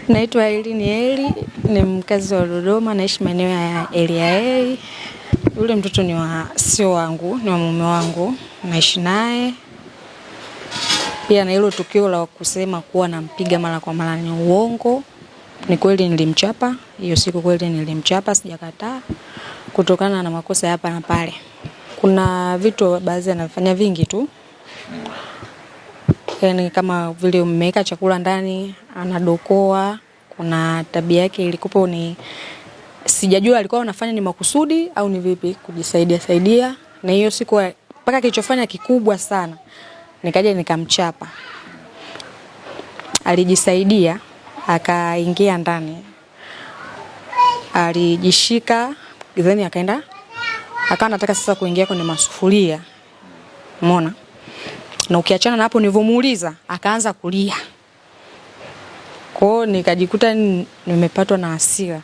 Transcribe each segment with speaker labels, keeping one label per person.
Speaker 1: Naitwa Eli, ni mkazi wa Dodoma, naishi maeneo ya Area A. Yule mtoto sio wangu, ni wa mume wangu, naishi naye. Pia na hilo tukio la kusema kuwa nampiga mara kwa mara ni uongo. Ni kweli nilimchapa, hiyo siku kweli nilimchapa, sijakataa, kutokana na makosa hapa na pale. Kuna vitu baadhi anafanya vingi tu. Yani kama vile umeweka chakula ndani, anadokoa. Kuna tabia yake ilikuwa sijajua alikuwa anafanya ni makusudi au ni vipi, kujisaidia. Na hiyo siku mpaka kilichofanya kikubwa sana, nikaja nikamchapa. Alijisaidia, akaingia ndani. Alijishika, then akaenda akawa anataka sasa kuingia kwenye masufuria. Umeona? Na ukiachana na hapo nilivomuuliza, akaanza kulia. Kwa hiyo nikajikuta nimepatwa na hasira.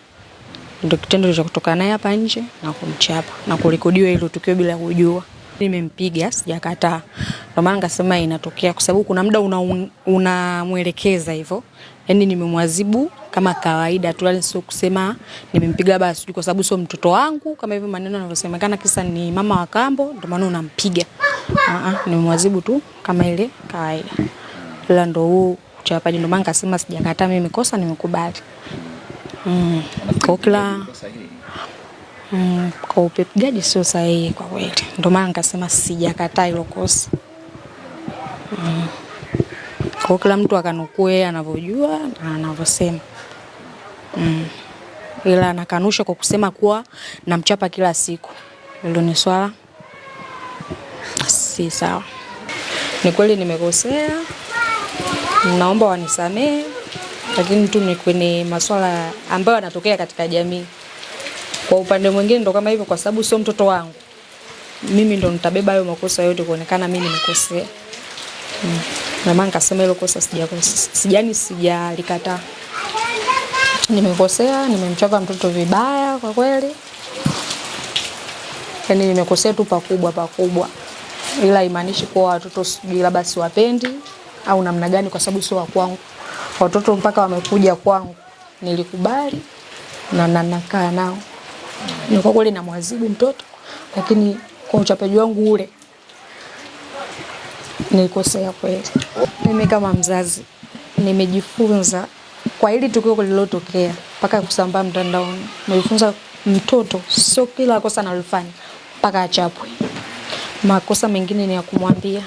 Speaker 1: Ndio kitendo cha kutoka naye hapa nje na kumchapa na kurekodiwa hilo tukio bila kujua. Nimempiga, sijakataa. Ndio maana ngasema inatokea kwa sababu kuna muda unamuelekeza hivyo. Yaani nimemwadhibu kama kawaida tu, yani sio kusema nimempiga basi kwa sababu sio mtoto wangu kama hivyo maneno yanavyosemekana kisa ni mama wa kambo ndio maana unampiga. Nimemwadhibu tu kama ile kawaida. Ila ndio huu kuchapa, ndio maana ngasema sijakataa, mimi kosa nimekubali. Kwa upigaji sio sahihi kwa kweli. Ndio maana nikasema sijakataa hilo kosa. Kwa kila mtu akanukue anavyojua na anavyosema. Ila anakanusha kwa kusema kuwa namchapa kila siku. Hilo ni swala si sawa. Ni kweli nimekosea. Naomba wanisamehe. Lakini tu ni kwenye masuala ambayo yanatokea katika jamii. Kwa upande mwingine ndo kama hivyo, kwa sababu sio mtoto wangu, mimi ndo nitabeba hayo makosa yote kuonekana mimi nimekosea. Na maana nikasema hilo kosa sijalikataa. Nimekosea, nimemchapa mtoto vibaya kwa kweli. Yaani nimekosea tu pakubwa. Ila haimaanishi kwa watoto labda siwapendi au namna gani, kwa sababu sio wa kwangu. Watoto mpaka wamekuja kwangu nilikubali na nakaa nao. Ni kwa kweli namwadhibu mtoto, lakini kwa uchapaji wangu ule nilikosea kweli. Mimi kama mzazi nimejifunza kwa hili tukio lililotokea mpaka kusambaa mtandaoni. Nimejifunza mtoto sio kila kosa analofanya mpaka achapwe. Makosa mengine ni ya kumwambia.